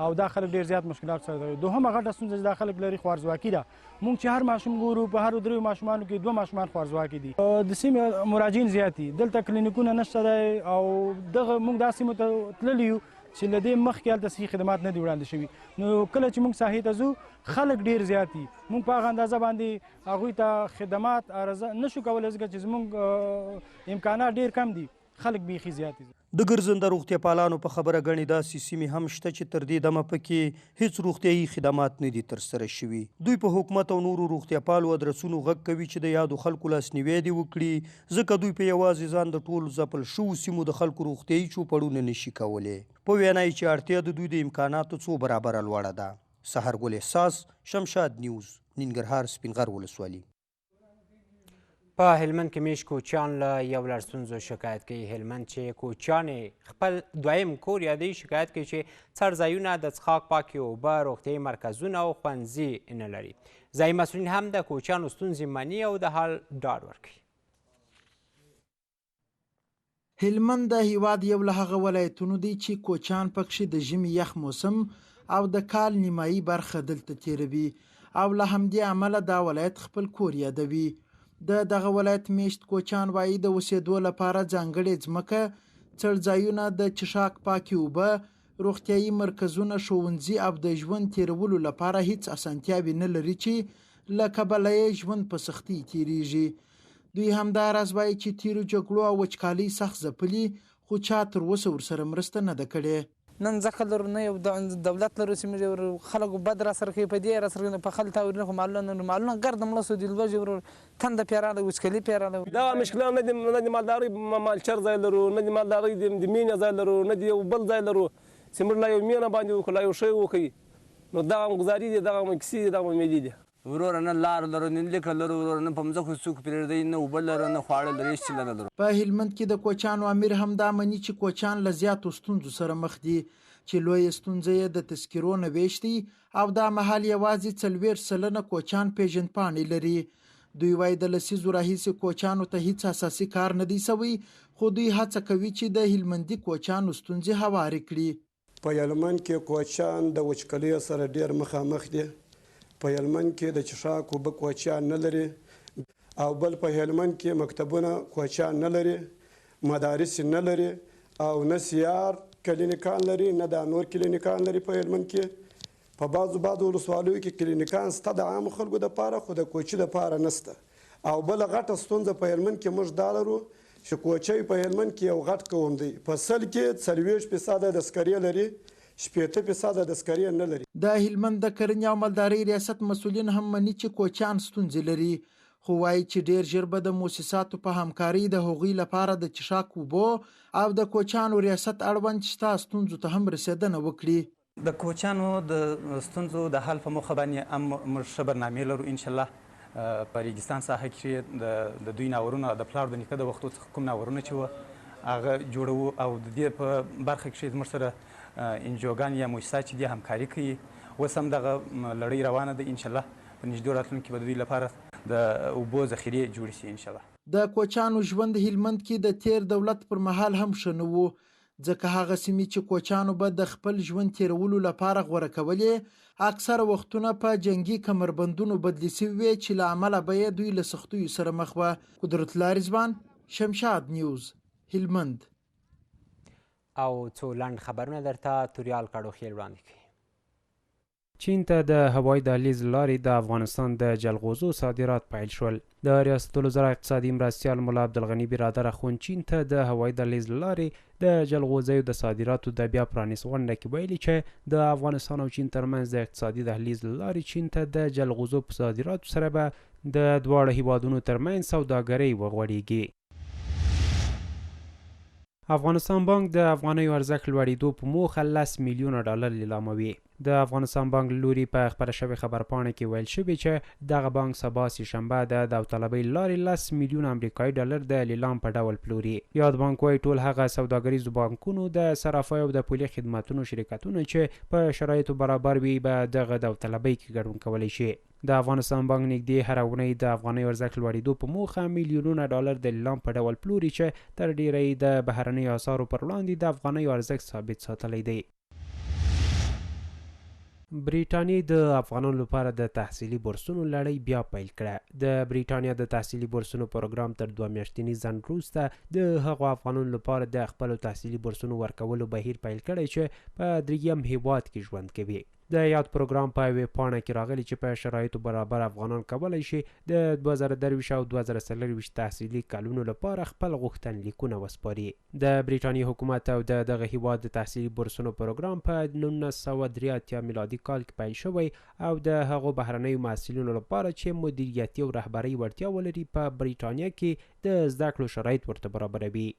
او دا خلک ډېر زیات مشکلات سره لري. دوهمه غټه ستونزه چې دا خلک لري خوارځواکي ده موږ چې هر ماشوم ګورو په هرو 3 ماشومانو کې 2 ماشومان خوارځواکي دي د سیمې مراجعین زیات دي دلته کلینیکونه نشته دی او دغه موږ دا سیمو ته تللي یو چې له دې مخکې هلته صحي خدمات نه دي وړاندې شوي نو کله چې موږ ساحې ته ځو خلک ډېر زیات دي موږ په هغه اندازه باندې هغوی ته خدمات عرضه نشو کولی ځکه چې زموږ امکانات ډېر کم دي خلک بیخي زیات دي. د ګرځنده روغتیا پالانو په خبره ګڼې داسې سیمې هم شته چې تر دې دمه پکې هیڅ روغتیایي خدمات نه دي ترسره شوي. دوی په حکومت او نورو روغتیا پالو ادرسونو غږ کوي چې د یادو خلکو لاسنیوی دې وکړي ځکه دوی په یوازې ځان د ټولو ځپل شوو سیمو د خلکو روغتیایي چوپړونه نشي کولی. په وینا یې چې اړتیا د دوی د امکاناتو څو برابره لوړه ده. سحرګل احساس شمشاد نیوز ننګرهار سپینغر ولسوالي. په هلمند کې میش کوچیان له یو لړ ستونزو شکایت کوي. هلمند چې کوچیان خپل دویم کور یادوي شکایت کوي چې څړځایونه د څښاک پاکې اوبه روغتیایي مرکزونه او ښوونځي نه لري. ځایي مسؤلین هم د کوچیانو ستونزې مني او د حل ډاډ ورکوي. هلمند د هیواد یو له هغه ولایتونو دی چې کوچیان پکښې د ژمي یخ موسم او د کال نیمایي برخه دلته تیروي او له همدې امله دا ولایت خپل کور یادوي. دغه ولایت میشت کوچیان وایي د اوسېدو لپاره ځانګړې ځمکه څړځایونه د څښاک پاکې اوبه روغتیایي مرکزونه ښوونځي او د ژوند تیرولو لپاره هیڅ اسانتیاوې نه لري چې له کبله یې ژوند په سختۍ تیریږي. دوی همداراز وایي چې تیرو جګړو او وچکالۍ سخت ځپلي خو چا تر اوسه ورسره مرسته نه ده کړې. نن ځکه لرو نه یو دولت لرو چې موږ خلکو بد را سره کوي په دې را سره په خل تا ورنه معلومه ګرد مړه سو دی لوجه ورو تند پیراله وسکلی پیراله دا مشکلات نه دي مالداري مال چر ځای لرو نه دي مالداري د مینه ځای لرو نه دي بل ځای لرو سمر لا یو مینه باندې وکړای یو شی وکړي نو دا غزاري دي دا مکسي دا مېدي دي ورور نه لار لرو نه لیکل لرو ورور نه په مځکو څوک پرېږدي نه اوبه لرو نه خواړه لري هېڅ نه لرو. په هلمند کې د کوچیانو امیر همدا مني چې کوچیان له زیاتو ستونزو سره مخ دي چې لویه ستونزه یې د تذکرو نه ویش دی او دا مهال یوازې 40% کوچیان پیژندپاڼې لري. دوی وایي د لسیزو راهیسې کوچیانو ته هیڅ اساسي کار نه دی سوی خو دوی هڅه کوي چې د هلمندي کوچیانو ستونزې هوارې کړي. په هلمند کې کوچیان د وچکالۍ سره ډېر مخامخ دي په هلمند کې د څښاک اوبه کوچیان نه لري او بل په هلمند کې مکتبونه کوچیان نه لري، مدارس نه لري او نه سیار کلینیکان لري، نه دا نور کلینیکان لري په هلمند کې. په بعضو ولسوالیو کې کلینیکان شته د عامو خلکو دپاره، خو د کوچي دپاره نشته. او بله غټه ستونزه په هلمند کې موږ دا لرو چې کوچی په هلمند کې یو غټ قوم دی، په 100 کې 40% دسکري لري، 60% دسکري نه لري. د هلمند د کرنې او مالدارۍ ریاست مسؤلین هم مني چې کوچیان ستونزې لري، خو وایي چې ډیر ژر به د مؤسساتو په همکارۍ د هغوی لپاره د څښاک اوبو او د کوچیانو ریاست اړوند شته ستونزو ته هم رسیدنه وکړي. د کوچیانو د ستونزو د حل په موخه باندې هم موږ ښه برنامې لرو. انشاءالله په ریګستان ساحه کې د دوی ناورونه د پلار د نیکه د وختو څخه کوم ناورونه چې وه هغه جوړوو او د دې په برخه کې زموږ سره انجوګان یا مؤسسات چې دي همکاري کوي. اوس هم دغه لړۍ روانه ده. انشاءالله په نږدې راتلونکي کې به د دوی لپاره د اوبو ذخیرې جوړې شي انشاءالله. د کوچیانو ژوند هلمند کې د تیر دولت پر مهال هم ښه نه و، ځکه هغه سیمې چې کوچیانو به د خپل ژوند تیرولو لپاره غوره کولې اکثره وختونه په جنگي کمربندونو بدلې شوي وې چې له امله به یې دوی له سختیو سره مخ وه. قدرت الله رضوان، شمشاد نیوز، هلمند. او څو لنډ خبرونه درته توریال کاړوخیل وړاندې کوي. چین ته د هوایي دهلیز لارې د افغانستان د جلغوزو صادرات پیل شول. د ریاست الوزرا اقتصادي مرستیال ملا عبدالغني برادر اخوند چین ته د هوایي دهلیز لارې د جلغوزیو د صادراتو د بیا پرانیست غونډه کې ویلي چې د افغانستان او چین ترمنځ د اقتصادي دهلیز لارې چین ته د جلغوزو په صادراتو سره به د دواړو هیوادونو ترمنځ سوداګرۍ وغوړېږي. افغانستان بانک د افغانیو ارزښت لوړېدو په موخه 10 میلیونه ډالر لیلاموي. د افغانستان بانک لوري په خبره شوې خبرپاڼه کې ویل شوي چې دغه بانک سبا سهشنبه د داوطلبۍ لارې 10 میلیونه امریکایي ډالر د لیلام په ډول پلوري. یاد بانک وایي ټول هغه سوداګریزو بانکونو د صرافۍ او د پولي خدماتونو شرکتونه چې په شرایطو برابر وي به دغه داوطلبۍ کې ګډون کولی شي. د افغانستان بانک نږدې هره اونۍ د افغانیو ارزښت لوړېدو په موخه میلیونونه ډالر د لیلام په ډول پلوري چې تر ډیره د بهرنیو اسعارو پر وړاندې د افغانیو ارزښت ثابت ساتلی دی. بریټانیې د افغانانو لپاره د تحصیلي بورسونو لړۍ بیا پیل کړه. د بریټانیا د تحصیلي بورسونو پروګرام تر 2 میاشتني ځنډ وروسته د هغو افغانانو لپاره د خپلو تحصیلي بورسونو ورکولو بهیر پیل کړی چې په درېیم هیواد کې ژوند کوي. د یاد پروګرام په یوې پاڼه کې راغلی چې په شرایطو برابر افغانان کولی شي د 2023 او 2024 تحصیلي کلونو لپاره خپل غوښتنلیکونه وسپاري. د بریټانیا حکومت او دغه هیواد د تحصیلي بورسونو پروګرام په 1983 میلادي کال کې پیل شوی او د هغو بهرنیو محصلینو لپاره چې مدیریتي او رهبرۍ وړتیا ولري په بریټانیا کې د زده کړو شرایط ورته برابروي.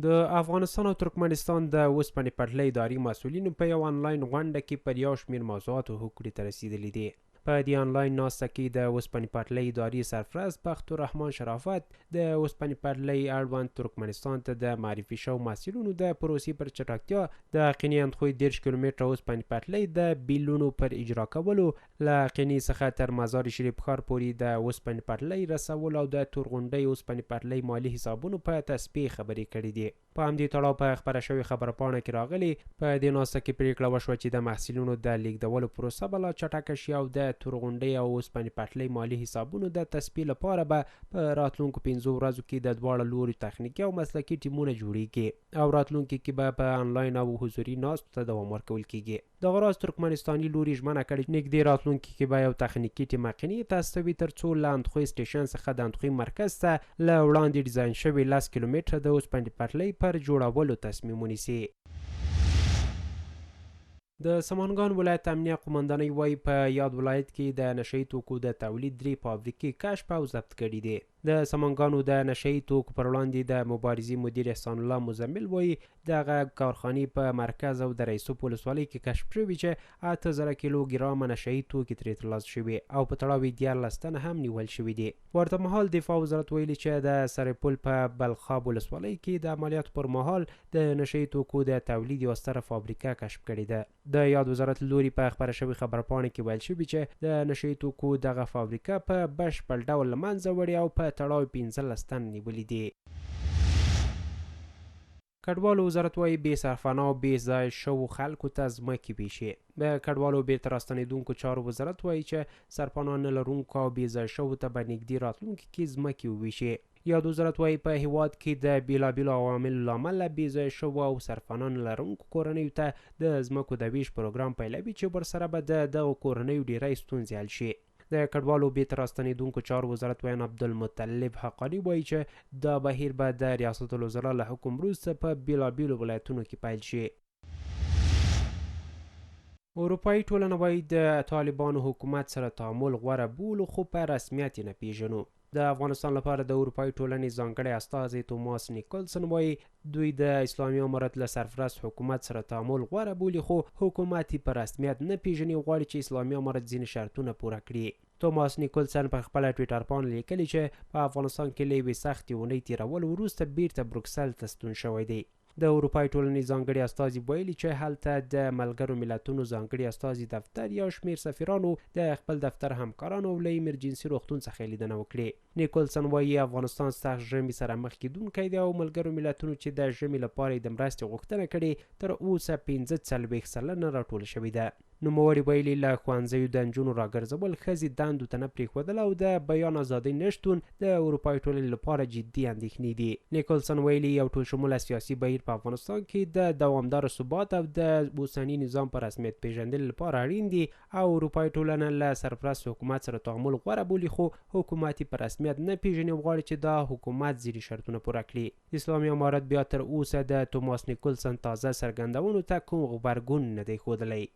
د افغانستان او ترکمنستان د اوسپنې پټلۍ اداري مسؤلینو په یو آنلاین غونډه کې پر یو شمېر موضوعاتو هوکړې ته رسیدلي دي. په دې آنلاین ناسته کې د اوسپنې پټلۍ اداري سرپرست بخت الرحمن شرافت د اوسپنې پټلۍ اړوند ترکمنستان ته د معرفي شوو محصلینو د پروسې پر چټکتیا، د قیني اندخوی 10 کیلومتره اوسپنې پټلۍ د بیلونو پر اجرا کولو، له قیني څخه تر مزار شریف ښار پورې د اوسپنې پټلۍ رسولو او د تورغونډۍ اوسپنې پټلۍ مالي حسابونو په تسبیح خبرې کړې دي. په همدې تړاو په خبره شوې خبرپاڼه کې راغلي په دې ناسته کې پریکړه وشوه چې د محصلینو د لیږدولو پروسه به لا چټکه شي او د تورغونډۍ او اوسپنې پټلۍ مالي حسابونو د تثبیت لپاره به په راتلونکو 5 ورځو کې د دواړو لوري تخنیکي او مسلکي ټیمونه جوړیږي او راتلونکي کې به په آنلاین او حضوري ناستو ته دوام ورکول کیږي. دغه راز ترکمنستاني لوري ژمنه کړې نږدې راتلونکي کې به یو تخنیکي ټیم قیني ته استوي ترڅو له اندخوی سټیشن څخه د اندخوی مرکز ته له وړاندې ډیزاین شوي 10 کیلومتره د اوسپنې پټلۍ پر جوړولو تصمیم ونیسي. د سمنګان ولایت امنیه قومندانۍ وایي په یاد ولایت کې د نشهیي توکو د تولید 3 فابریکې کشف او ضبط کړي دي. د سمنګانو د نشهیي توکو پر وړاندې د مبارزې مدیر احسان الله مزمل وایي دغه کارخانې په مرکز او د رئیسوب ولسوالۍ کې کشف شوي چې 8000 کیلوګرامه نشهیي توکي ترې ترلاسه شوي او په تړاو یې 14 تنه هم نیول شوي دي. ورته مهال دفاع وزارت ویلي چې د سرپل په بلخاب ولسوالۍ کې د عملیاتو پر مهال د نشهیي توکو د تولید یوه ستره فابریکه کشف کړې ده. د یاد وزارت لوري په خبره شوې خبرپاڼه کې ویل شوي چې د نشهیي توکو دغه فابریکه په بشپړ ډول له منځه وړې او په تړاو 15 تن نیولي دي. کډوالو وزارت وایي بې سرپناه او بې ځای شوو خلکو ته ځمکې ویشي. د کډوالو بیرته راستنېدونکو چارو وزارت وایي چې سرپناه نه لرونکو او بې ځای شوو ته به نږدې راتلونکي کې ځمکې وویشي. یاد وزارت وایي په هیواد کې د بېلابېلو عواملو له امله بې ځای شوو او سرپناه نه لرونکو کورنیو ته د ځمکو د ویش پروګرام پیلوي چې ورسره به د دغو کورنیو ډیری ستونزې حل شي. د کډوالو بیرته راستنېدونکو چارو وزارت ویان عبدالمطلب حقاني وایي چې دا بهیر به د ریاست الوزرا له حکم وروسته په بېلابېلو ولایتونو کې پیل شي. اروپایي ټولنه وایي د طالبانو حکومت سره تعامل غوره بولو خو په رسمیت یې نه پیژنو. د افغانستان لپاره د اروپایي ټولنې ځانګړی استازی توماس نیکلسن وایي دوی د اسلامي امارت له سرپرست حکومت سره تعامل غوره بولي خو حکومت یې په رسمیت نه پیژني او غواړي چې اسلامي امارت ځینې شرطونه پوره کړي. توماس نیکلسن په خپله ټویټر باندې لیکلي چې په افغانستان کې له یوې سختې اونۍ تېرولو وروسته بیرته بروکسل ته ستون شوی دی. د اروپایي ټولنې ځانګړي استازي ویلي چې هلته د ملګرو ملتونو ځانګړي استازي دفتر یا شمېر سفیرانو د خپل دفتر همکارانو او له ایمرجنسي روغتون څخه لیدنه وکړي. نیکلسن وایي افغانستان سخت ژمي سره مخ کېدونکی دی او ملګرو ملتونو چې د ژمي لپاره یې د مرستې غوښتنه کړې تر اوسه 45 سلنه راټوله شوې ده. نوموړي ویلي له ښوونځیو د نجونو راګرځول ښځې دندو ته نه پرېښودل او د بیان ازادۍ نشتون د اروپایي ټولنې لپاره جدي اندېښنې دي. نیکلسن ویلي یو ټولشموله سیاسي بهیر په افغانستان کې د دوامداره ثبات او د اوسني نظام په رسمیت پیژندلو لپاره اړین دي او اروپایي ټولنه له سرپرست حکومت سره تعامل غوره بولي خو حکومت یې په رسمیت نه پیژني او غواړي چې دا حکومت ځینې شرطونه پوره کړي. اسلامي امارت بیا تر اوسه د توماس نیکلسن تازه څرګندونو ته کوم غبرګون نه دی ښودلی.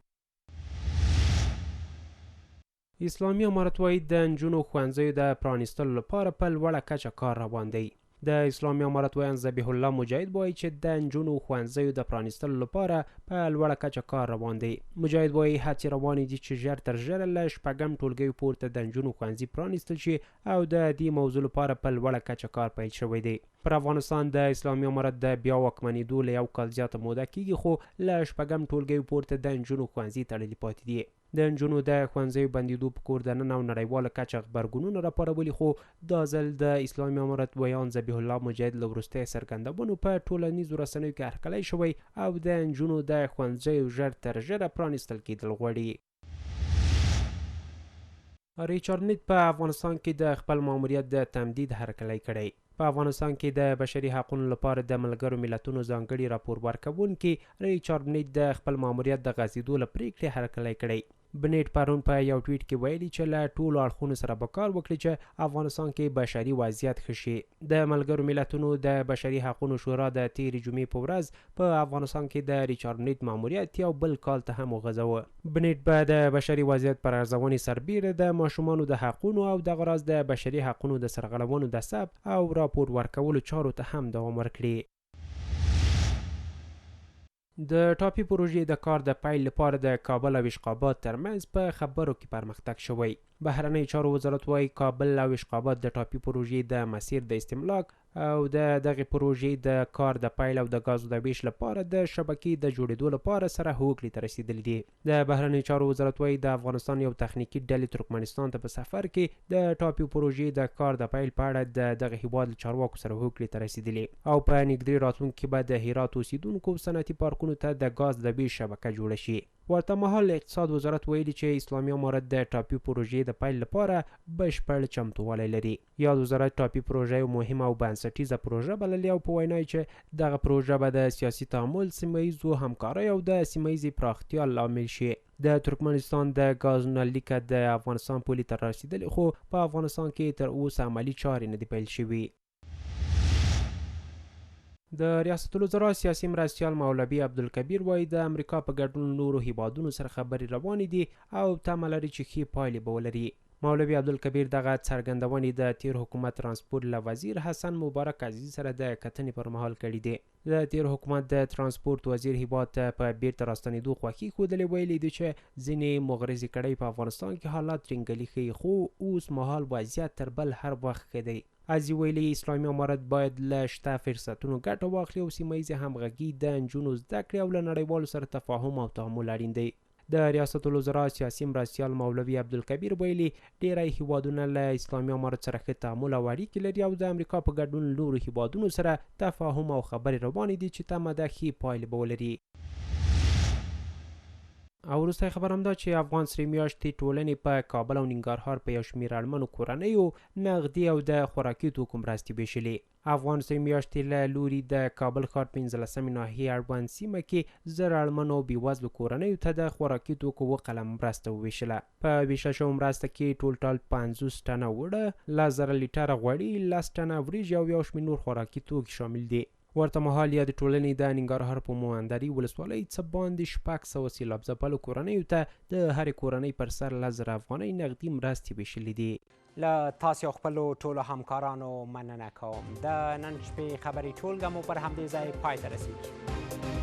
اسلامي امارت وایي د نجونو ښوونځیو د پرانیستلو لپاره په لوړه کچه کار روان دی. د اسلامي امارت ویان ذبیح الله مجاهد وایي چې د نجونو ښوونځیو د پرانیستلو لپاره په لوړه کچه کار روان دی. مجاهد وایي هڅې روانې دي چې ژر تر ژره له 6 ټولګیو پورته د نجونو ښوونځي پرانیستل شي او د دې موضوع لپاره په لوړه کچه کار پیل شوی دی. پر افغانستان د اسلامي امارت د بیا واکمنېدو له یو کال زیاته موده کېږي خو له 6 ټولګیو پورته د نجونو ښوونځي تړلي پاتې دي. د نجونو د ښوونځیو بندېدو په کور دننه او نړیواله کچه غبرګونونه راپارولي خو دا ځل د اسلامي امارت ویان ذبیح الله مجاهد له وروستیو څرګندونو په ټولنیزو رسنیو کې هرکلی شوی او د نجونو د ښوونځیو ژر تر ژره پرانیستل کېدل غواړي. ریچارډ نیټ په افغانستان کې د خپل ماموریت د تمدید هرکلی کړی. په افغانستان کې د بشري حقوقو لپاره د ملګرو ملتونو ځانګړي راپور ورکوونکي ریچارډ نیټ د خپل ماموریت د غځېدو له پرېکړې هرکلی کړی. بنیټ پرون په یو ټویټ کې ویلي چې له ټولو اړخونو سره به کار وکړي چې افغانستان کې بشري وضعیت ښه شي. د ملګرو ملتونو د بشري حقوقو شورا د تېرې جمعې په ورځ په افغانستان کې د ریچارډ نیټ ماموریت یو بل کال ته هم وغځاوه. بنیټ به د بشري وضعیت پر ارزونې سربیره د ماشومانو د حقونو او دغه راز د بشري حقونو د سرغړونو د ثبت او راپور ورکولو چارو ته هم دوام ورکړي. د ټاپي پروژې د کار د پیل لپاره د کابل او اشقاباد ترمنځ په خبرو کې پرمختګ شوی. بهرنی چارو وزارت وایي کابل او اشقاباد د ټاپي پروژې د مسیر د استملاک او د دغه پروژې د کار د پیل او د غازو د ویش لپاره د شبکې د جوړېدو لپاره سره هوکړې ته رسیدلي دي. د بهرنی چارو وزارت وایي د افغانستان یو تخنیکي ډلې ترکمنستان ته په سفر کې د ټاپي پروژې د کار د پیل په اړه د دغه هیواد چارواکو سره هوکړې ته رسیدلي او په نږدې راتلونکي کې به د هرات اوسیدونکو صنعتي پارکونو ته د غاز د ویش شبکه جوړه شي. ورته مهال اقتصاد وزارت ویلي چې اسلامي امارت د ټاپي پروژې د پیل لپاره بشپړ چمتووالی لري. یاد وزارت ټاپي پروژه یو مهمه او بنسټیزه پروژه بللې او په وینا چې دغه پروژه به د سیاسي تعامل، سیمهییزو همکارۍ او د سیمهییزې پراختیا لامل شي. د ترکمنستان د غاز نللیکه د افغانستان پولې ته رسیدلې خو په افغانستان کې تر اوسه عملي چارې نه دي پیل شوي. د ریاست الوزرا سیاسي مرستیال مولوي عبدالکبیر وایي د امریکا په ګډون نورو هیوادونو سره خبرې روانې دي او تمه لري چې ښې پایلې به ولري. مولوي عبدالکبیر دغه څرګندونې د تیر حکومت ترانسپورت له وزیر حسن مبارک عزیزي سره د کتنې پر مهال کړي دي. د تیر حکومت د ترانسپورت وزیر هیواد ته په بیرته راستنېدو خوښي ښودلې، ویلي دي چې ځینې مغرضې کړۍ په افغانستان کې حالات ټینګلي ښیي خو اوس مهال وضعیت تر بل هر وخت ښه دی. عزیزي ویلي اسلامي امارت باید له شته فرصتونو ګټه واخلي او سیمه ییزې همغږي، د نجونو زده کړې او له نړیوالو سره تفاهم او تعامل اړین دی. د ریاست الوزرا سیاسي مرستیال مولوي عبدالکبیر ویلي ډیری هیوادونه له اسلامي امارت سره ښه تعامل او اړیکې لري او د امریکا په ګډون نورو هیوادونو سره تفاهم او خبرې روانې دي چې تمه ده ښې پایلې به ولري. او وروستی خبر هم دا چې افغان سرې میاشتې ټولنې په کابل او ننګرهار په یو شمېر اړمنو کورنیو نغدي او د خوراکي توکو مرستې ویشلې. افغان سرې میاشتې له لوري د کابل ښار 15مې ناحیې اړوند سیمه کې زر اړمنو او بېوزلو کورنیو ته د خوراکي توکو 2 قلم مرسته وویشله. په ویشل شوې مرسته کې ټول 50 ټنه اوړه، 10,000 لیټره غوړي، 10 ټنه وریجې او یو شمېر نور خوراکي توکي شامل دي. ورته مهال یا د ټولنې د ننګرهار په موندري ولسوالۍ څه باندې 600 سیلاب ځپلو کورنیو ته د هرې کورنۍ پر سر 10,000 افغانۍ نغدي مرستې ویشلې دي. له تاسو او خپلو ټولو همکارانو مننه کوم. د نن شپې خبري ټولګه مو پر همدې ځای پای ته رسیږي.